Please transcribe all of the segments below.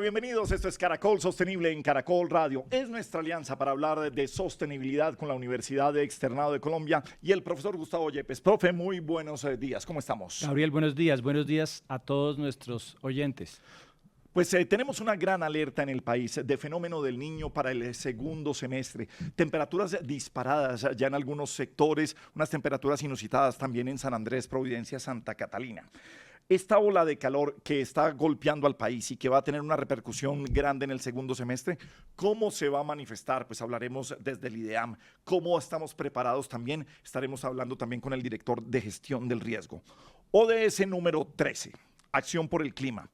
bienvenidos. Esto es Caracol Sostenible en Caracol Radio. Es nuestra alianza para hablar de sostenibilidad con la Universidad de Externado de Colombia y el profesor Gustavo Yepes. Profe, muy buenos días. ¿Cómo estamos? Gabriel, buenos días. Buenos días a todos nuestros oyentes. Pues tenemos una gran alerta en el país de fenómeno del Niño para el segundo semestre. Temperaturas disparadas ya en algunos sectores, unas temperaturas inusitadas también en San Andrés, Providencia, Santa Catalina. Esta ola de calor que está golpeando al país y que va a tener una repercusión grande en el segundo semestre, ¿cómo se va a manifestar? Pues hablaremos desde el IDEAM. ¿Cómo estamos preparados también? Estaremos hablando también con el director de gestión del riesgo. ODS número 13, Acción por el Clima.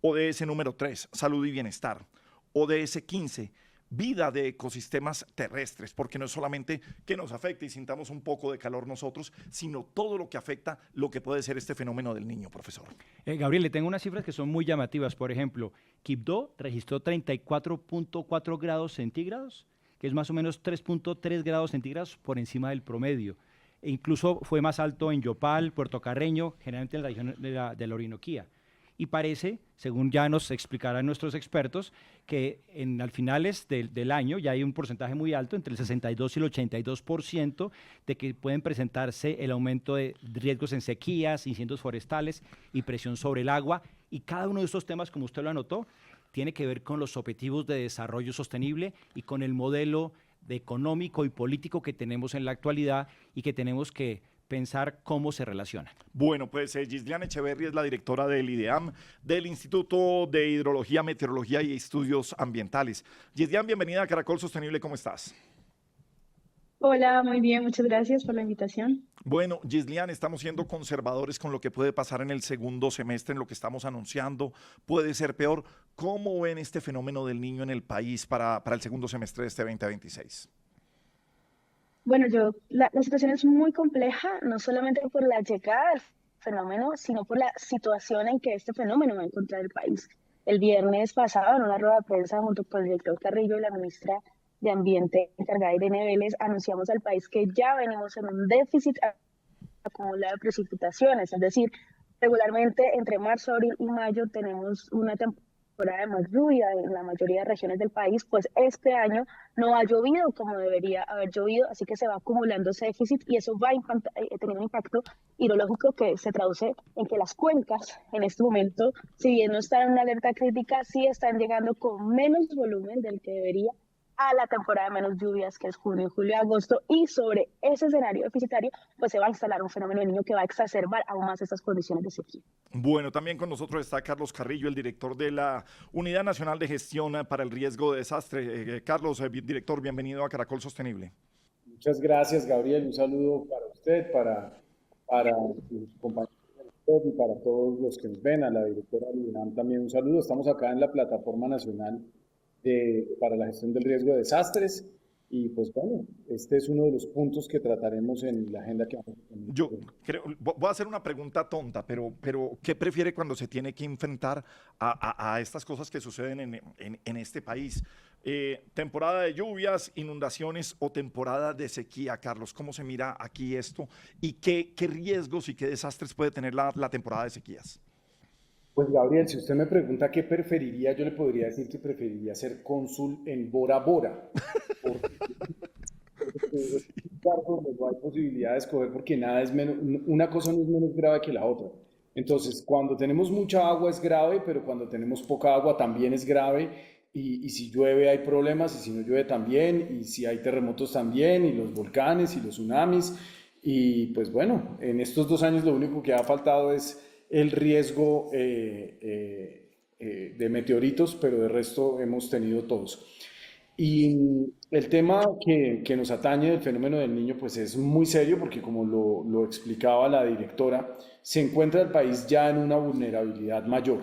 ODS número 3, Salud y Bienestar. ODS 15, Vida de ecosistemas terrestres, porque no es solamente que nos afecte y sintamos un poco de calor nosotros, sino todo lo que afecta lo que puede ser este fenómeno del Niño, profesor. Gabriel, le tengo unas cifras que son muy llamativas. Por ejemplo, Quibdó registró 34.4 grados centígrados, que es más o menos 3.3 grados centígrados por encima del promedio. E incluso fue más alto en Yopal, Puerto Carreño, generalmente en la región de la Orinoquía. Y parece, según ya nos explicarán nuestros expertos, que al finales del año ya hay un porcentaje muy alto, entre el 62 y el 82%, de que pueden presentarse el aumento de riesgos en sequías, incendios forestales y presión sobre el agua. Y cada uno de estos temas, como usted lo anotó, tiene que ver con los objetivos de desarrollo sostenible y con el modelo económico y político que tenemos en la actualidad y que tenemos que pensar cómo se relacionan. Bueno, pues Gisliana Echeverry es la directora del IDEAM, del Instituto de Hidrología, Meteorología y Estudios Ambientales. Gisliana, bienvenida a Caracol Sostenible, ¿cómo estás? Hola, muy bien, muchas gracias por la invitación. Bueno, Gisliana, estamos siendo conservadores con lo que puede pasar en el segundo semestre, en lo que estamos anunciando, puede ser peor. ¿Cómo ven este fenómeno del Niño en el país para el segundo semestre de este 2026? Bueno, la situación es muy compleja, no solamente por la llegada del fenómeno, sino por la situación en que este fenómeno va a encontrar el país. El viernes pasado, en una rueda de prensa junto con el director Carrillo y la ministra de Ambiente encargada Irene Vélez, anunciamos al país que ya venimos en un déficit acumulado de precipitaciones, es decir, regularmente entre marzo, abril y mayo tenemos una temporada de más lluvia en la mayoría de regiones del país, pues este año no ha llovido como debería haber llovido, así que se va acumulando ese déficit y eso va a tener un impacto hidrológico que se traduce en que las cuencas en este momento, si bien no están en una alerta crítica, sí están llegando con menos volumen del que debería a la temporada de menos lluvias, que es junio, julio, agosto, y sobre ese escenario deficitario, pues se va a instalar un fenómeno de Niño que va a exacerbar aún más estas condiciones de sequía. Bueno, también con nosotros está Carlos Carrillo, el director de la Unidad Nacional de Gestión para el Riesgo de Desastre. Carlos, director, bienvenido a Caracol Sostenible. Muchas gracias, Gabriel. Un saludo para usted, para sus compañeros y para todos los que nos ven, a la directora del INAM también un saludo. Estamos acá en la Plataforma Nacional para la Gestión del Riesgo de Desastres. Y pues bueno, este es uno de los puntos que trataremos en la agenda que vamos a tener. Yo creo, voy a hacer una pregunta tonta, pero ¿qué prefiere cuando se tiene que enfrentar a estas cosas que suceden en este país? ¿Temporada de lluvias, inundaciones o temporada de sequía, Carlos? ¿Cómo se mira aquí esto? ¿Y qué riesgos y qué desastres puede tener la temporada de sequías? Pues Gabriel, si usted me pregunta qué preferiría, yo le podría decir que preferiría ser cónsul en Bora Bora. Porque es un lugar donde no hay posibilidad de escoger porque nada es menos, una cosa no es menos grave que la otra. Entonces, cuando tenemos mucha agua es grave, pero cuando tenemos poca agua también es grave. Y si llueve hay problemas, y si no llueve también, y si hay terremotos también, y los volcanes y los tsunamis. Y pues bueno, en estos 2 años lo único que ha faltado es el riesgo de meteoritos, pero de resto hemos tenido todos. Y el tema que nos atañe del fenómeno del Niño pues es muy serio porque como lo explicaba la directora, se encuentra el país ya en una vulnerabilidad mayor,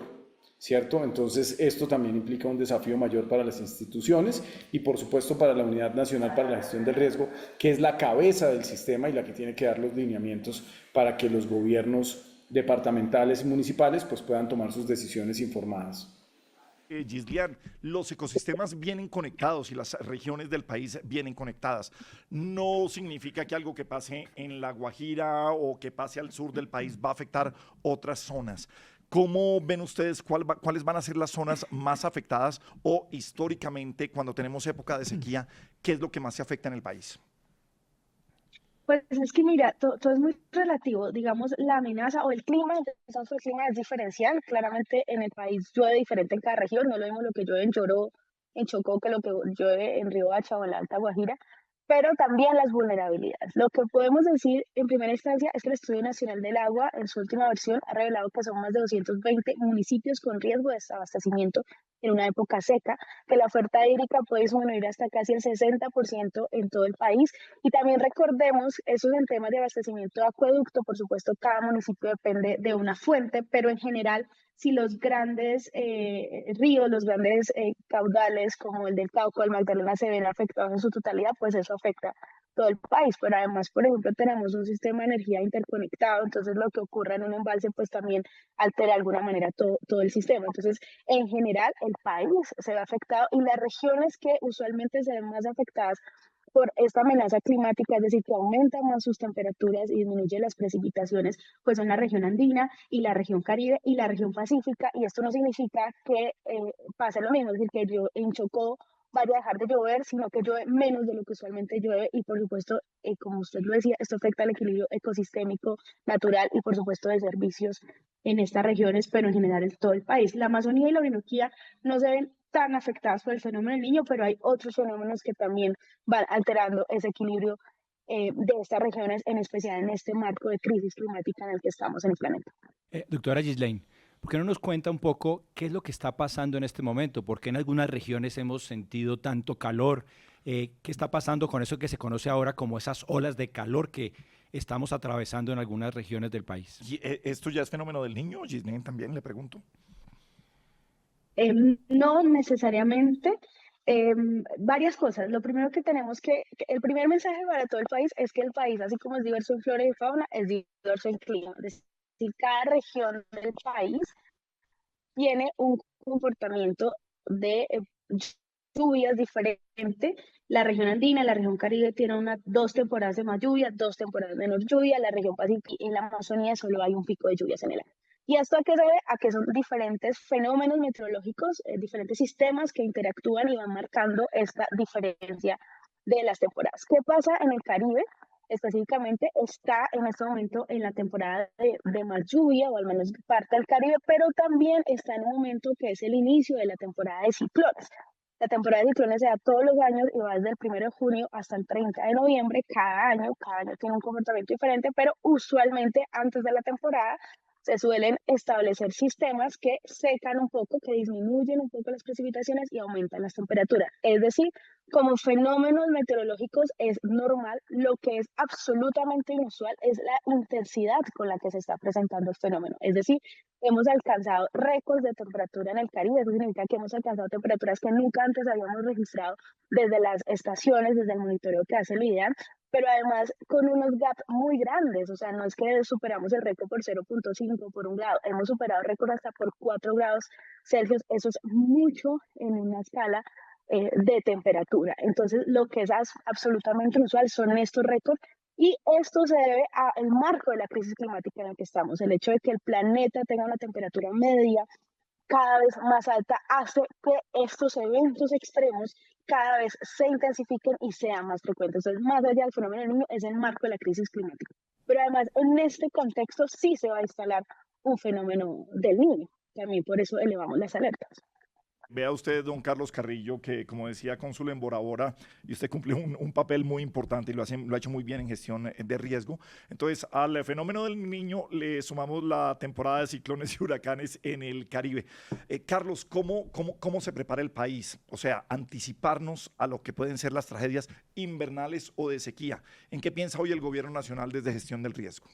¿cierto? Entonces esto también implica un desafío mayor para las instituciones y por supuesto para la Unidad Nacional para la Gestión del Riesgo, que es la cabeza del sistema y la que tiene que dar los lineamientos para que los gobiernos departamentales y municipales pues puedan tomar sus decisiones informadas. Gislian, los ecosistemas vienen conectados y las regiones del país vienen conectadas. No significa que algo que pase en La Guajira o que pase al sur del país va a afectar otras zonas. ¿Cómo ven ustedes cuáles van a ser las zonas más afectadas o históricamente cuando tenemos época de sequía, qué es lo que más se afecta en el país? Pues es que mira, todo es muy relativo. Digamos, la amenaza o el clima, empezamos por el clima es diferencial. Claramente en el país llueve diferente en cada región. No es lo mismo lo que llueve en Choró, en Chocó, que lo que llueve en Riohacha o en la Alta Guajira. Pero también las vulnerabilidades. Lo que podemos decir en primera instancia es que el Estudio Nacional del Agua, en su última versión, ha revelado que son más de 220 municipios con riesgo de desabastecimiento en una época seca, que la oferta hídrica puede disminuir hasta casi el 60% en todo el país. Y también recordemos, eso es en temas de abastecimiento de acueducto, por supuesto, cada municipio depende de una fuente, pero en general, si los grandes ríos, los grandes caudales como el del Cauca, el Magdalena, se ven afectados en su totalidad, pues eso afecta todo el país. Pero además, por ejemplo, tenemos un sistema de energía interconectado, entonces lo que ocurra en un embalse, pues también altera de alguna manera todo el sistema. Entonces, en general, el país se ve afectado y las regiones que usualmente se ven más afectadas por esta amenaza climática, es decir, que aumenta más sus temperaturas y disminuye las precipitaciones, pues son la región andina y la región Caribe y la región Pacífica. Y esto no significa que pase lo mismo, es decir, que yo en Chocó vaya a dejar de llover, sino que llueve menos de lo que usualmente llueve y por supuesto, como usted lo decía, esto afecta al equilibrio ecosistémico, natural y por supuesto de servicios en estas regiones, pero en general en todo el país. La Amazonía y la Orinoquía no se ven tan afectadas por el fenómeno del niño, pero hay otros fenómenos que también van alterando ese equilibrio de estas regiones, en especial en este marco de crisis climática en el que estamos en el planeta. Doctora Ghislaine, ¿por qué no nos cuenta un poco qué es lo que está pasando en este momento? ¿Por qué en algunas regiones hemos sentido tanto calor? ¿Qué está pasando con eso que se conoce ahora como esas olas de calor que estamos atravesando en algunas regiones del país? ¿Y esto ya es fenómeno del niño? Gisnén, también le pregunto. No necesariamente. Varias cosas. Lo primero que el primer mensaje para todo el país es que el país, así como es diverso en flora y fauna, es diverso en clima. Es decir, cada región del país tiene un comportamiento de lluvias diferente. La región andina, la región Caribe tiene dos temporadas de más lluvia, dos temporadas de menos lluvia. La región Pacífica y la Amazonía solo hay un pico de lluvias en el año. ¿Y esto a qué se debe? A que son diferentes fenómenos meteorológicos, diferentes sistemas que interactúan y van marcando esta diferencia de las temporadas. ¿Qué pasa en el Caribe? Específicamente está en este momento en la temporada de más lluvia, o al menos parte del Caribe, pero también está en un momento que es el inicio de la temporada de ciclones. La temporada de ciclones se da todos los años y va desde el 1 de junio hasta el 30 de noviembre. Cada año tiene un comportamiento diferente, pero usualmente antes de la temporada se suelen establecer sistemas que secan un poco, que disminuyen un poco las precipitaciones y aumentan las temperaturas. Es decir, como fenómenos meteorológicos es normal, lo que es absolutamente inusual es la intensidad con la que se está presentando el fenómeno. Es decir, hemos alcanzado récords de temperatura en el Caribe, eso significa que hemos alcanzado temperaturas que nunca antes habíamos registrado desde las estaciones, desde el monitoreo que hace el IDEAM, pero además con unos gaps muy grandes, o sea, no es que superamos el récord por 0.5 por un grado, hemos superado récords hasta por 4 grados Celsius, eso es mucho en una escala de temperatura. Entonces, lo que es absolutamente inusual son estos récords y esto se debe al marco de la crisis climática en la que estamos. El hecho de que el planeta tenga una temperatura media cada vez más alta hace que estos eventos extremos cada vez se intensifiquen y sean más frecuentes. Entonces, más allá del fenómeno del niño, es el marco de la crisis climática. Pero además, en este contexto sí se va a instalar un fenómeno del niño. También por eso elevamos las alertas. Vea usted, don Carlos Carrillo, que como decía cónsul en Bora Bora, y usted cumple un papel muy importante y lo ha hecho muy bien en gestión de riesgo. Entonces, al fenómeno del niño le sumamos la temporada de ciclones y huracanes en el Caribe. Carlos, ¿cómo se prepara el país? O sea, anticiparnos a lo que pueden ser las tragedias invernales o de sequía. ¿En qué piensa hoy el gobierno nacional desde gestión del riesgo?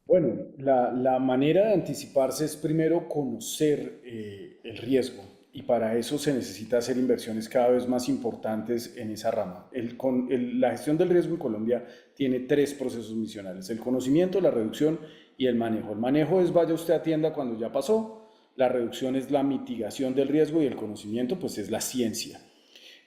Bueno, la manera de anticiparse es primero conocer el riesgo y para eso se necesita hacer inversiones cada vez más importantes en esa rama. La gestión del riesgo en Colombia tiene tres procesos misionales: el conocimiento, la reducción y el manejo. El manejo es vaya usted a tienda cuando ya pasó, la reducción es la mitigación del riesgo y el conocimiento pues es la ciencia.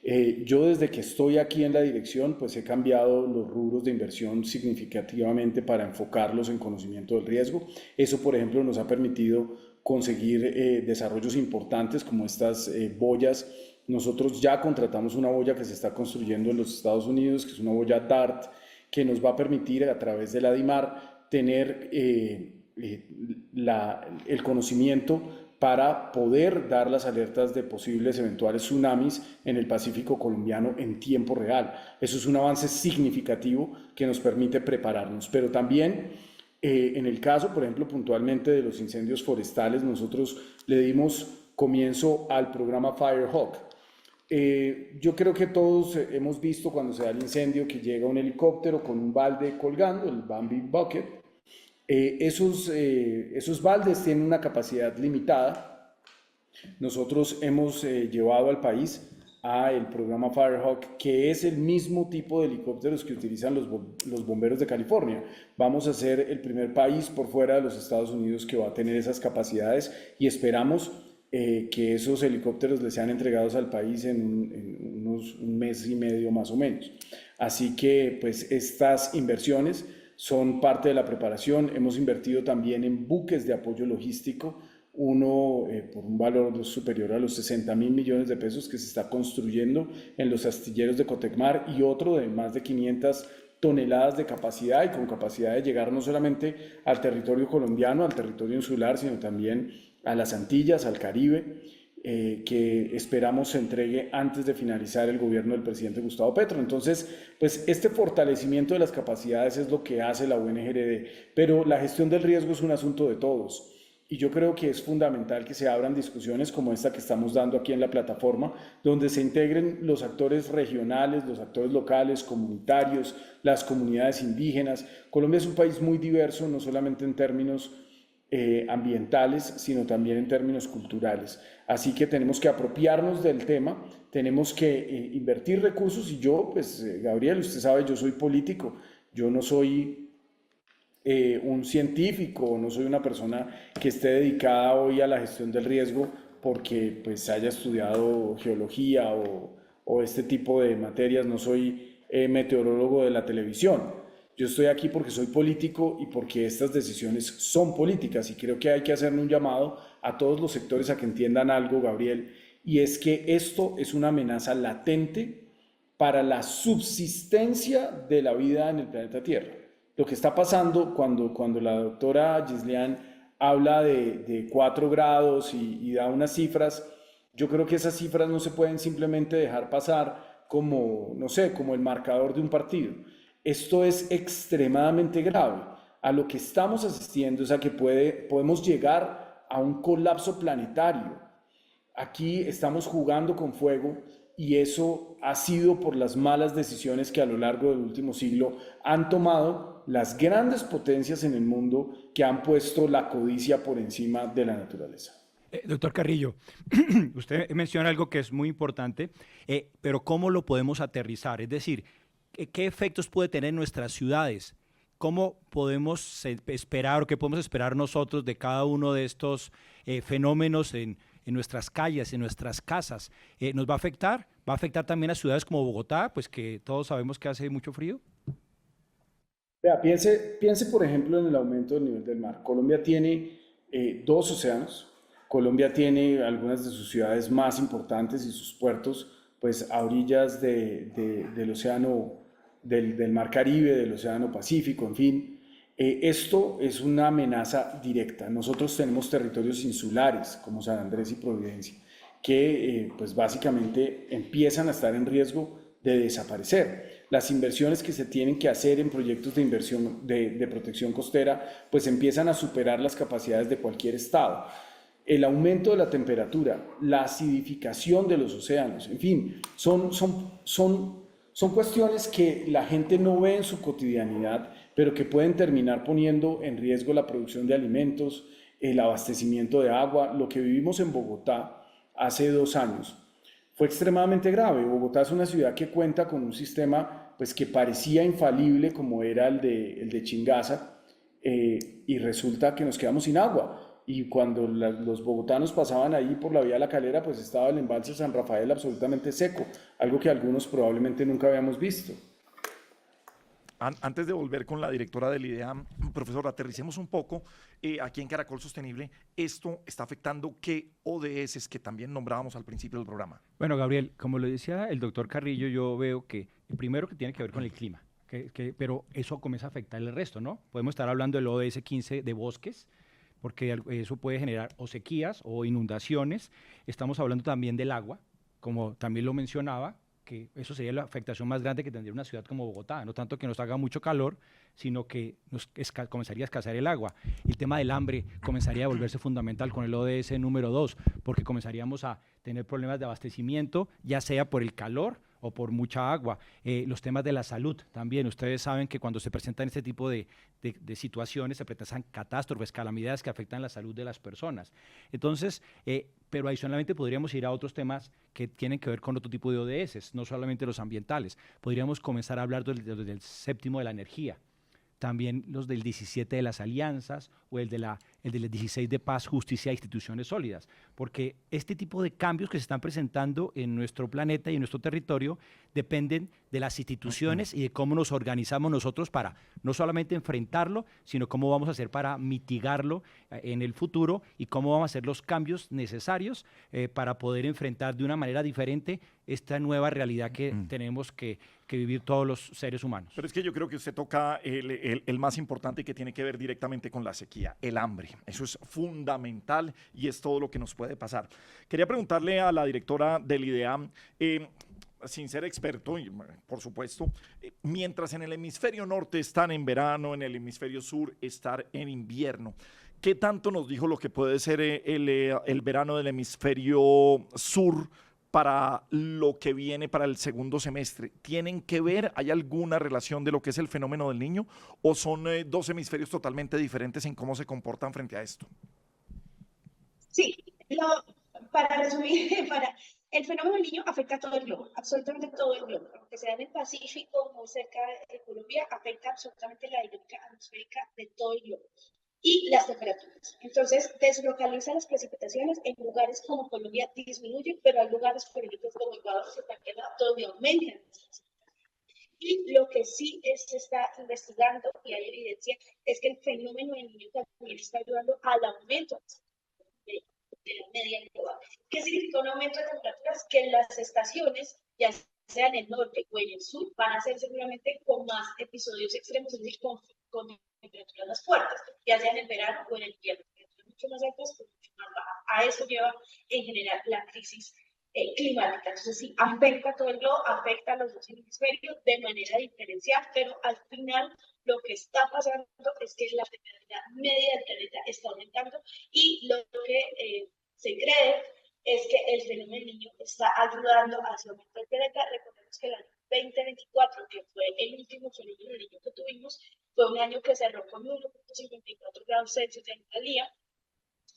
Yo desde que estoy aquí en la dirección, pues he cambiado los rubros de inversión significativamente para enfocarlos en conocimiento del riesgo. Eso, por ejemplo, nos ha permitido conseguir desarrollos importantes como estas boyas. Nosotros ya contratamos una boya que se está construyendo en los Estados Unidos, que es una boya DART, que nos va a permitir a través de la DIMAR tener el conocimiento para poder dar las alertas de posibles eventuales tsunamis en el Pacífico colombiano en tiempo real. Eso es un avance significativo que nos permite prepararnos, pero también en el caso, por ejemplo, puntualmente de los incendios forestales, nosotros le dimos comienzo al programa Firehawk. Yo creo que todos hemos visto cuando se da el incendio que llega un helicóptero con un balde colgando, el Bambi Bucket. Esos baldes tienen una capacidad limitada. Nosotros hemos llevado al país a el programa Firehawk, que es el mismo tipo de helicópteros que utilizan los bomberos de California. Vamos a ser el primer país por fuera de los Estados Unidos que va a tener esas capacidades y esperamos que esos helicópteros les sean entregados al país en un mes y medio más o menos. Así que pues estas inversiones son parte de la preparación. Hemos invertido también en buques de apoyo logístico, uno por un valor superior a los 60.000 millones de pesos que se está construyendo en los astilleros de Cotecmar y otro de más de 500 toneladas de capacidad y con capacidad de llegar no solamente al territorio colombiano, al territorio insular, sino también a las Antillas, al Caribe, que esperamos se entregue antes de finalizar el gobierno del presidente Gustavo Petro. Entonces, pues este fortalecimiento de las capacidades es lo que hace la UNGRD, pero la gestión del riesgo es un asunto de todos. Y yo creo que es fundamental que se abran discusiones como esta que estamos dando aquí en la plataforma, donde se integren los actores regionales, los actores locales, comunitarios, las comunidades indígenas. Colombia es un país muy diverso, no solamente en términos ambientales, sino también en términos culturales. Así que tenemos que apropiarnos del tema, tenemos que invertir recursos y yo, pues Gabriel, usted sabe, yo soy político, yo no soy un científico, no soy una persona que esté dedicada hoy a la gestión del riesgo porque pues haya estudiado geología o este tipo de materias, no soy meteorólogo de la televisión. Yo estoy aquí porque soy político y porque estas decisiones son políticas y creo que hay que hacerle un llamado a todos los sectores a que entiendan algo, Gabriel, y es que esto es una amenaza latente para la subsistencia de la vida en el planeta Tierra. Lo que está pasando cuando la doctora Gislian habla de 4 grados y da unas cifras, yo creo que esas cifras no se pueden simplemente dejar pasar como, no sé, como el marcador de un partido. Esto es extremadamente grave. A lo que estamos asistiendo es a que podemos llegar a un colapso planetario. Aquí estamos jugando con fuego y eso ha sido por las malas decisiones que a lo largo del último siglo han tomado las grandes potencias en el mundo que han puesto la codicia por encima de la naturaleza. Doctor Carrillo, usted menciona algo que es muy importante, pero ¿cómo lo podemos aterrizar? Es decir, ¿qué efectos puede tener en nuestras ciudades? ¿Cómo podemos esperar o qué podemos esperar nosotros de cada uno de estos fenómenos en nuestras calles, en nuestras casas? ¿Nos va a afectar? ¿Va a afectar también a ciudades como Bogotá, pues que todos sabemos que hace mucho frío? Vea, piense, por ejemplo, en el aumento del nivel del mar. Colombia tiene 2 océanos. Colombia tiene algunas de sus ciudades más importantes y sus puertos, pues a orillas del océano, del mar Caribe, del océano Pacífico, en fin. Esto es una amenaza directa. Nosotros tenemos territorios insulares como San Andrés y Providencia, que pues básicamente empiezan a estar en riesgo de desaparecer. Las inversiones que se tienen que hacer en proyectos de inversión de protección costera, pues empiezan a superar las capacidades de cualquier estado. El aumento de la temperatura, la acidificación de los océanos, en fin, son cuestiones que la gente no ve en su cotidianidad, pero que pueden terminar poniendo en riesgo la producción de alimentos, el abastecimiento de agua. Lo que vivimos en Bogotá hace 2 años fue extremadamente grave. Bogotá es una ciudad que cuenta con un sistema pues, que parecía infalible como era el de Chingaza, y resulta que nos quedamos sin agua. y cuando los bogotanos pasaban ahí por la vía La Calera, pues estaba el embalse San Rafael absolutamente seco, algo que algunos probablemente nunca habíamos visto. Antes de volver con la directora del IDEAM, profesor, aterricemos un poco. Aquí en Caracol Sostenible, ¿esto está afectando qué ODS que también nombrábamos al principio del programa? Bueno, Gabriel, como lo decía el doctor Carrillo, yo veo que el primero que tiene que ver con el clima, pero eso comienza a afectar el resto, ¿no? Podemos estar hablando del ODS 15 de bosques, porque eso puede generar o sequías o inundaciones. Estamos hablando también del agua, como también lo mencionaba, que eso sería la afectación más grande que tendría una ciudad como Bogotá, no tanto que nos haga mucho calor, sino que comenzaría a escasear el agua. El tema del hambre comenzaría a volverse fundamental con el ODS número 2, porque comenzaríamos a tener problemas de abastecimiento, ya sea por el calor o por mucha agua. Los temas de la salud también. Ustedes saben que cuando se presentan este tipo de situaciones, se presentan catástrofes, calamidades que afectan la salud de las personas. Entonces, pero adicionalmente podríamos ir a otros temas que tienen que ver con otro tipo de ODS, no solamente los ambientales. Podríamos comenzar a hablar del séptimo de la energía, también los del 17 de las alianzas o el del 16 de paz, justicia e instituciones sólidas, porque este tipo de cambios que se están presentando en nuestro planeta y en nuestro territorio dependen de las instituciones y de cómo nos organizamos nosotros para no solamente enfrentarlo, sino cómo vamos a hacer para mitigarlo en el futuro y cómo vamos a hacer los cambios necesarios para poder enfrentar de una manera diferente esta nueva realidad que tenemos que vivir todos los seres humanos. Pero es que yo creo que usted toca el más importante, que tiene que ver directamente con la sequía, el hambre. Eso es fundamental y es todo lo que nos puede pasar. Quería preguntarle a la directora del IDEAM, sin ser experto, y, por supuesto, mientras en el hemisferio norte están en verano, en el hemisferio sur están en invierno, ¿qué tanto nos dijo lo que puede ser el verano del hemisferio sur para lo que viene para el segundo semestre? ¿Tienen que ver, hay alguna relación de lo que es el fenómeno del Niño, o son dos hemisferios totalmente diferentes en cómo se comportan frente a esto? Sí, para resumir, el fenómeno del Niño afecta a todo el globo, absolutamente todo el globo. Aunque sea en el Pacífico, muy cerca de Colombia, afecta absolutamente la dinámica atmosférica de todo el globo y las temperaturas. Entonces, deslocaliza las precipitaciones en lugares como Colombia, disminuyen, pero hay lugares, por ejemplo, como Ecuador, donde aumentan. Y lo que sí se está investigando y hay evidencia es que el fenómeno del Niño también está ayudando al aumento de la media global. ¿Qué significa un aumento de temperaturas? Que las estaciones, ya sea en el norte o en el sur, van a ser seguramente con más episodios extremos, es decir, con temperaturas más fuertes, ya sea en el verano o en el invierno, temperaturas mucho más altas o mucho más bajas. A eso lleva en general la crisis climática. Entonces, sí, afecta a todo el globo, afecta a los dos hemisferios de manera diferencial, pero al final lo que está pasando es que la temperatura media del planeta está aumentando y lo que se cree es que el fenómeno del Niño está ayudando a ese aumento del planeta. Recordemos que el año 2024, que fue el último fenómeno del Niño que tuvimos, fue un año que cerró con 1.54 grados Celsius en Italia.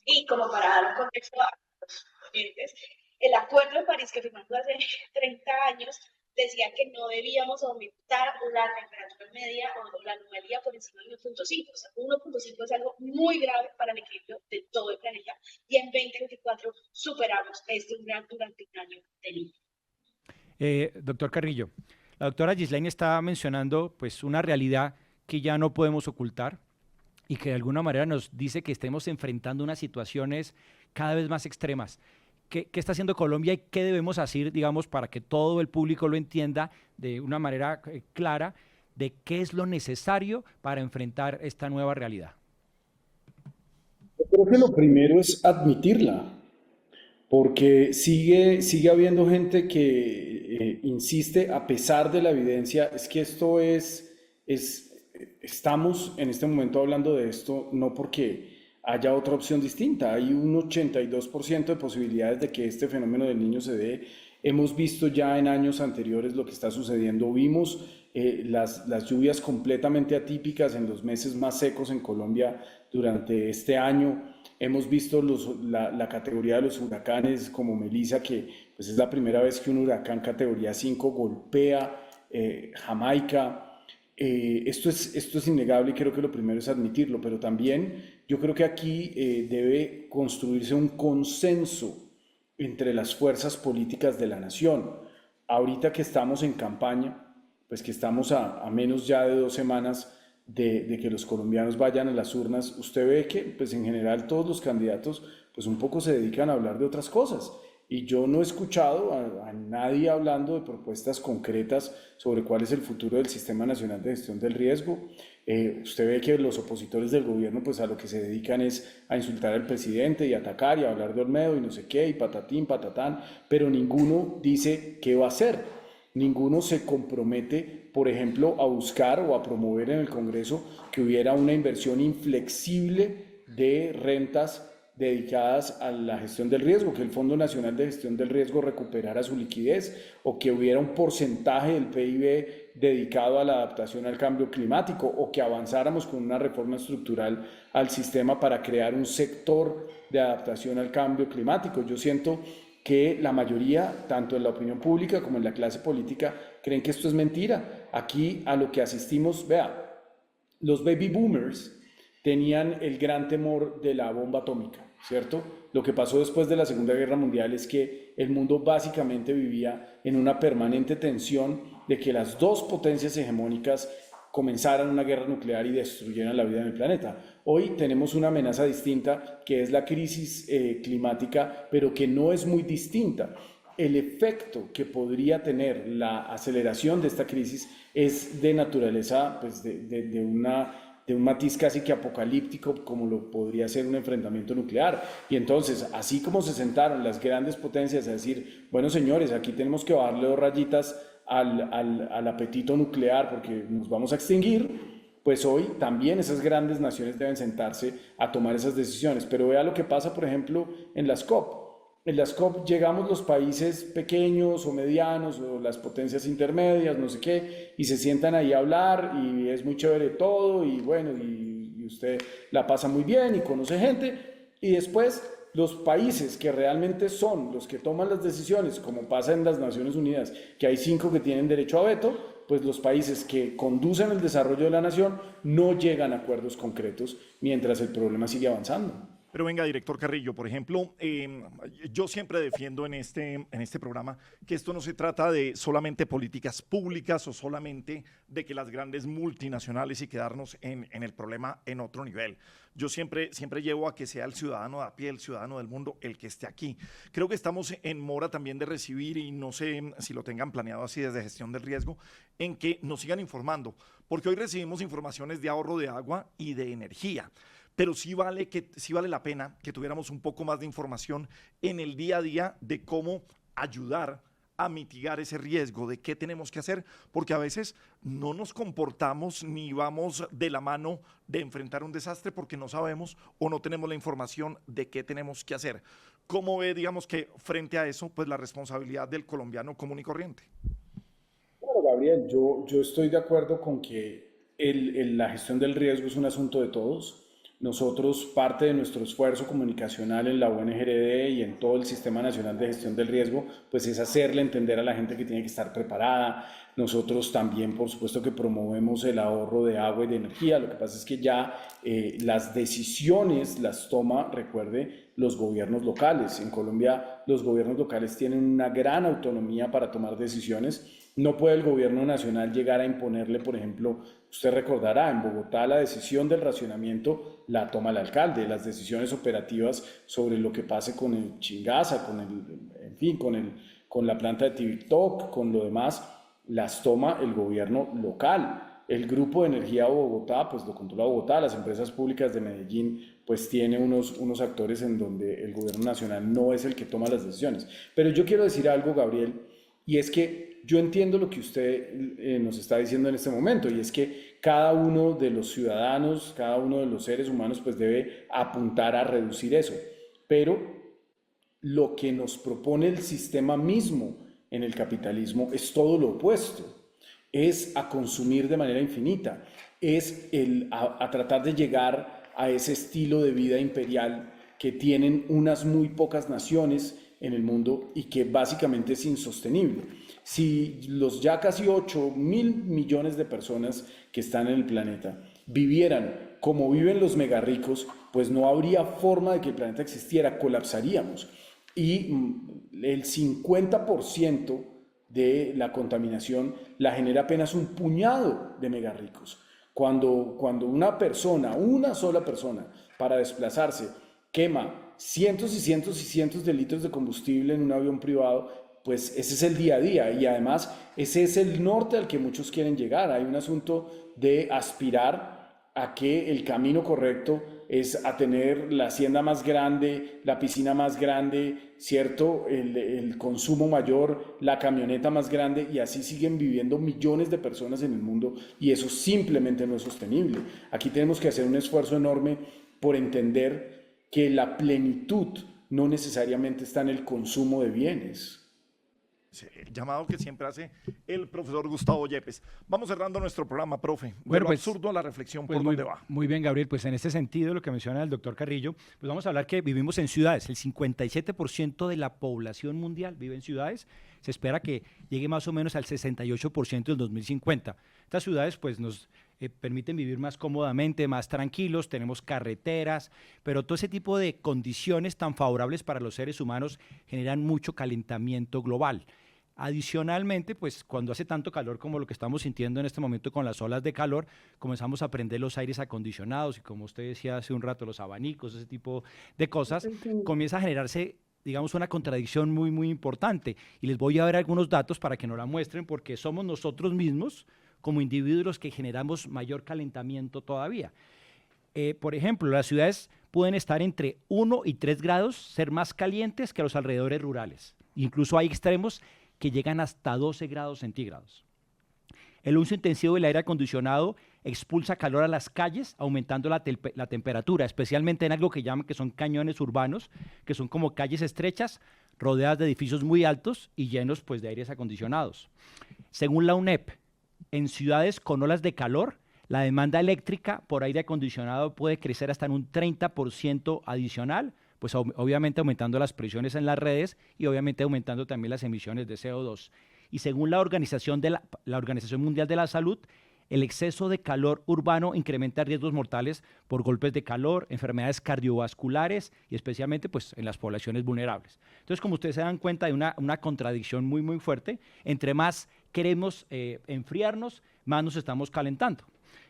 Y como para dar un contexto a los oyentes, el Acuerdo de París que firmamos hace 30 años decía que no debíamos aumentar la temperatura media o la anomalía por encima de 1.5. O sea, 1.5 es algo muy grave para el equilibrio de todo el planeta. Y en 2024 superamos este umbral durante un año de Niño. Doctor Carrillo, la doctora Ghislaine está mencionando pues, una realidad que ya no podemos ocultar y que de alguna manera nos dice que estemos enfrentando unas situaciones cada vez más extremas. ¿Qué está haciendo Colombia y qué debemos hacer, digamos, para que todo el público lo entienda de una manera clara de qué es lo necesario para enfrentar esta nueva realidad? Yo creo que lo primero es admitirla, porque sigue habiendo gente que insiste, a pesar de la evidencia, es que estamos en este momento hablando de esto no porque haya otra opción distinta. Hay un 82% de posibilidades de que este fenómeno del Niño se dé. Hemos visto ya en años anteriores lo que está sucediendo. Vimos las lluvias completamente atípicas en los meses más secos en Colombia durante este año. Hemos visto la categoría de los huracanes como Melissa, que pues es la primera vez que un huracán categoría 5 golpea Jamaica. Esto es innegable y creo que lo primero es admitirlo, pero también yo creo que aquí debe construirse un consenso entre las fuerzas políticas de la nación. Ahorita que estamos en campaña, pues que estamos a menos ya de 2 semanas de que los colombianos vayan a las urnas, usted ve que pues en general todos los candidatos pues un poco se dedican a hablar de otras cosas. Y yo no he escuchado a nadie hablando de propuestas concretas sobre cuál es el futuro del Sistema Nacional de Gestión del Riesgo. Usted ve que los opositores del gobierno pues a lo que se dedican es a insultar al presidente y atacar y a hablar de Olmedo y no sé qué y patatín, patatán, pero ninguno dice qué va a hacer. Ninguno se compromete, por ejemplo, a buscar o a promover en el Congreso que hubiera una inversión inflexible de rentas dedicadas a la gestión del riesgo, que el Fondo Nacional de Gestión del Riesgo recuperara su liquidez o que hubiera un porcentaje del PIB dedicado a la adaptación al cambio climático o que avanzáramos con una reforma estructural al sistema para crear un sector de adaptación al cambio climático. Yo siento que la mayoría, tanto en la opinión pública como en la clase política, creen que esto es mentira. Aquí a lo que asistimos, vea, los baby boomers tenían el gran temor de la bomba atómica, ¿cierto? Lo que pasó después de la Segunda Guerra Mundial es que el mundo básicamente vivía en una permanente tensión de que las dos potencias hegemónicas comenzaran una guerra nuclear y destruyeran la vida en el planeta. Hoy tenemos una amenaza distinta que es la crisis climática, pero que no es muy distinta. El efecto que podría tener la aceleración de esta crisis es de naturaleza, pues de un matiz casi que apocalíptico, como lo podría ser un enfrentamiento nuclear. Y entonces, así como se sentaron las grandes potencias a decir, bueno señores, aquí tenemos que bajarle 2 rayitas al apetito nuclear porque nos vamos a extinguir, pues hoy también esas grandes naciones deben sentarse a tomar esas decisiones. Pero vea lo que pasa, por ejemplo, en las COP. En las COP llegamos los países pequeños o medianos o las potencias intermedias, no sé qué, y se sientan ahí a hablar y es muy chévere todo y bueno, y usted la pasa muy bien y conoce gente y después los países que realmente son los que toman las decisiones, como pasa en las Naciones Unidas, que hay 5 que tienen derecho a veto, pues los países que conducen el desarrollo de la nación no llegan a acuerdos concretos mientras el problema sigue avanzando. Pero venga, director Carrillo, por ejemplo, yo siempre defiendo en este programa que esto no se trata de solamente políticas públicas o solamente de que las grandes multinacionales y quedarnos en el problema en otro nivel. Yo siempre llevo a que sea el ciudadano de a pie, el ciudadano del mundo, el que esté aquí. Creo que estamos en mora también de recibir, y no sé si lo tengan planeado así desde gestión del riesgo, en que nos sigan informando, porque hoy recibimos informaciones de ahorro de agua y de energía. Pero sí vale la pena que tuviéramos un poco más de información en el día a día de cómo ayudar a mitigar ese riesgo, de qué tenemos que hacer, porque a veces no nos comportamos ni vamos de la mano de enfrentar un desastre porque no sabemos o no tenemos la información de qué tenemos que hacer. ¿Cómo ve, digamos, que frente a eso, pues la responsabilidad del colombiano común y corriente? Bueno, Gabriel, yo estoy de acuerdo con que la gestión del riesgo es un asunto de todos. Nosotros, parte de nuestro esfuerzo comunicacional en la UNGRD y en todo el Sistema Nacional de Gestión del Riesgo, pues es hacerle entender a la gente que tiene que estar preparada. Nosotros también, por supuesto, que promovemos el ahorro de agua y de energía. Lo que pasa es que ya las decisiones las toma, recuerde, los gobiernos locales. En Colombia, los gobiernos locales tienen una gran autonomía para tomar decisiones. No puede el gobierno nacional llegar a imponerle, por ejemplo, usted recordará, en Bogotá la decisión del racionamiento la toma el alcalde, las decisiones operativas sobre lo que pase con el Chingaza, en fin, con la planta de Tibitoc, con lo demás, las toma el gobierno local. El Grupo de Energía Bogotá, pues lo controla Bogotá, las empresas públicas de Medellín, pues tiene unos actores en donde el gobierno nacional no es el que toma las decisiones. Pero yo quiero decir algo, Gabriel, y es que yo entiendo lo que usted nos está diciendo en este momento, y es que cada uno de los ciudadanos, cada uno de los seres humanos, pues debe apuntar a reducir eso. Pero lo que nos propone el sistema mismo en el capitalismo es todo lo opuesto. Es a consumir de manera infinita, es a tratar de llegar a ese estilo de vida imperial que tienen unas muy pocas naciones en el mundo y que básicamente es insostenible. Si los ya casi 8.000 millones de personas que están en el planeta vivieran como viven los megarricos, pues no habría forma de que el planeta existiera, colapsaríamos. Y el 50% de la contaminación la genera apenas un puñado de megarricos. Cuando una sola persona, para desplazarse, quema cientos y cientos y cientos de litros de combustible en un avión privado, pues ese es el día a día y además ese es el norte al que muchos quieren llegar. Hay un asunto de aspirar a que el camino correcto es a tener la hacienda más grande, la piscina más grande, ¿cierto? El consumo mayor, la camioneta más grande, y así siguen viviendo millones de personas en el mundo, y eso simplemente no es sostenible. Aquí tenemos que hacer un esfuerzo enorme por entender que la plenitud no necesariamente está en el consumo de bienes. Sí, el llamado que siempre hace el profesor Gustavo Yepes. Vamos cerrando nuestro programa, profe. Bueno, Lo pues, absurdo a la reflexión, Pues ¿por muy, dónde va? muy bien, Gabriel. Pues en este sentido, lo que menciona el doctor Carrillo, pues vamos a hablar que vivimos en ciudades. El 57% de la población mundial vive en ciudades. Se espera que llegue más o menos al 68% en 2050. Estas ciudades pues nos permiten vivir más cómodamente, más tranquilos, tenemos carreteras, pero todo ese tipo de condiciones tan favorables para los seres humanos generan mucho calentamiento global. Adicionalmente, pues cuando hace tanto calor como lo que estamos sintiendo en este momento con las olas de calor, comenzamos a prender los aires acondicionados y, como usted decía hace un rato, los abanicos, ese tipo de cosas, comienza a generarse, digamos, una contradicción muy, muy importante. Y les voy a dar algunos datos para que nos la muestren, porque somos nosotros mismos, como individuos, los que generamos mayor calentamiento todavía. Por ejemplo, las ciudades pueden estar entre 1 y 3 grados, ser más calientes que los alrededores rurales. Incluso hay extremos que llegan hasta 12 grados centígrados. El uso intensivo del aire acondicionado expulsa calor a las calles, aumentando la temperatura, especialmente en algo que llaman que son cañones urbanos, que son como calles estrechas, rodeadas de edificios muy altos y llenos pues, de aires acondicionados. Según la UNEP, en ciudades con olas de calor, la demanda eléctrica por aire acondicionado puede crecer hasta en un 30% adicional, pues obviamente aumentando las presiones en las redes y obviamente aumentando también las emisiones de CO2. Y según la Organización Mundial de la Salud, el exceso de calor urbano incrementa riesgos mortales por golpes de calor, enfermedades cardiovasculares y especialmente pues, en las poblaciones vulnerables. Entonces, como ustedes se dan cuenta, hay una contradicción muy, muy fuerte. Entre más queremos enfriarnos, más nos estamos calentando.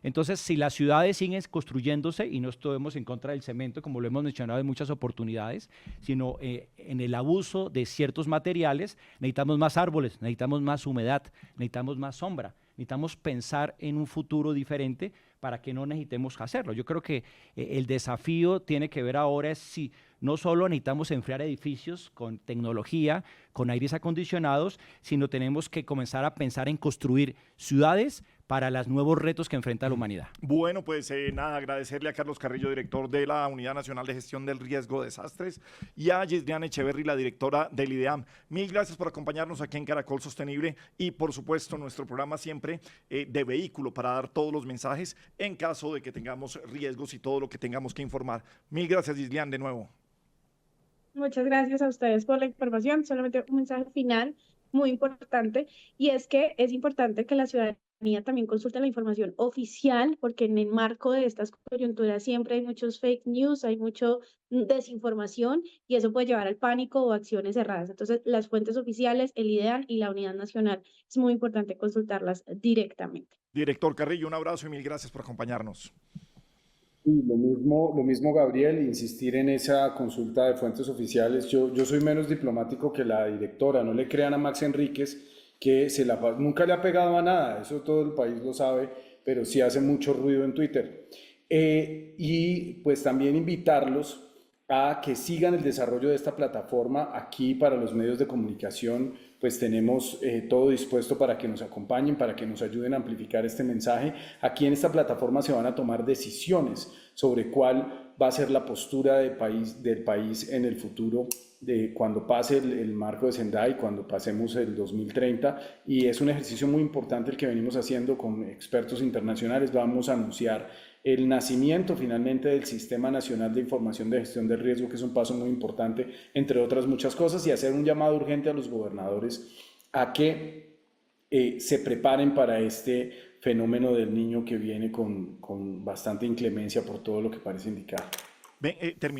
Entonces, si las ciudades siguen construyéndose, y no estamos en contra del cemento, como lo hemos mencionado en muchas oportunidades, sino en el abuso de ciertos materiales, necesitamos más árboles, necesitamos más humedad, necesitamos más sombra, necesitamos pensar en un futuro diferente para que no necesitemos hacerlo. Yo creo que el desafío tiene que ver ahora es si no solo necesitamos enfriar edificios con tecnología, con aires acondicionados, sino tenemos que comenzar a pensar en construir ciudades para los nuevos retos que enfrenta la humanidad. Bueno, pues nada, agradecerle a Carlos Carrillo, director de la Unidad Nacional de Gestión del Riesgo de Desastres, y a Yeslian Echeverry, la directora del IDEAM. Mil gracias por acompañarnos aquí en Caracol Sostenible y, por supuesto, nuestro programa siempre de vehículo para dar todos los mensajes en caso de que tengamos riesgos y todo lo que tengamos que informar. Mil gracias, Yeslian, de nuevo. Muchas gracias a ustedes por la información. Solamente un mensaje final muy importante, y es que es importante que la ciudadanía también consulte la información oficial, porque en el marco de estas coyunturas siempre hay muchos fake news, hay mucha desinformación, y eso puede llevar al pánico o acciones erradas. Entonces, las fuentes oficiales, el IDEAM y la Unidad Nacional, es muy importante consultarlas directamente. Director Carrillo, un abrazo y mil gracias por acompañarnos. Y lo mismo, Gabriel, insistir en esa consulta de fuentes oficiales. Yo soy menos diplomático que la directora. No le crean a Max Enríquez que nunca le ha pegado a nada. Eso todo el país lo sabe, pero sí hace mucho ruido en Twitter. Y pues también invitarlos a que sigan el desarrollo de esta plataforma. Aquí para los medios de comunicación pues tenemos todo dispuesto para que nos acompañen, para que nos ayuden a amplificar este mensaje. Aquí en esta plataforma se van a tomar decisiones sobre cuál va a ser la postura del país en el futuro, de cuando pase el marco de Sendai, cuando pasemos el 2030, y es un ejercicio muy importante el que venimos haciendo con expertos internacionales. Vamos a anunciar el nacimiento finalmente del Sistema Nacional de Información de Gestión del Riesgo, que es un paso muy importante, entre otras muchas cosas, y hacer un llamado urgente a los gobernadores a que se preparen para este fenómeno del Niño que viene con bastante inclemencia por todo lo que parece indicar. Ven,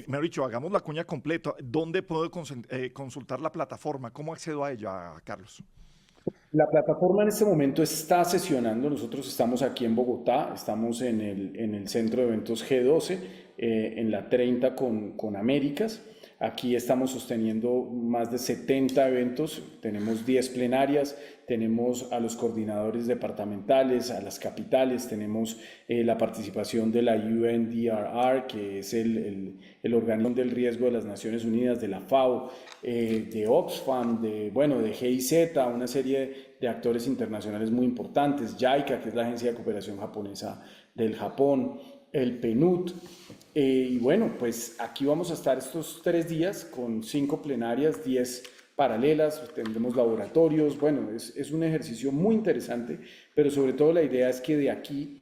mejor dicho, hagamos la cuña completa. ¿Dónde puedo consultar la plataforma? ¿Cómo accedo a ella, Carlos? La plataforma en este momento está sesionando. Nosotros estamos aquí en Bogotá, estamos en el centro de eventos G12, en la 30 con Américas. Aquí estamos sosteniendo más de 70 eventos, tenemos 10 plenarias, tenemos a los coordinadores departamentales, a las capitales, tenemos la participación de la UNDRR, que es el organismo del riesgo de las Naciones Unidas, de la FAO, de Oxfam, de GIZ, una serie de actores internacionales muy importantes, JICA, que es la Agencia de Cooperación Japonesa del Japón, el PNUD, y bueno, pues aquí vamos a estar estos 3 días con 5 plenarias, 10 paralelas, tendremos laboratorios, bueno, es un ejercicio muy interesante, pero sobre todo la idea es que de aquí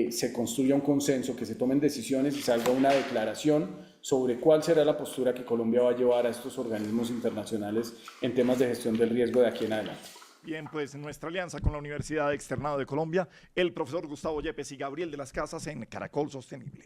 se construya un consenso, que se tomen decisiones y salga una declaración sobre cuál será la postura que Colombia va a llevar a estos organismos internacionales en temas de gestión del riesgo de aquí en adelante. Bien, pues en nuestra alianza con la Universidad Externado de Colombia, el profesor Gustavo Yepes y Gabriel de las Casas en Caracol Sostenible.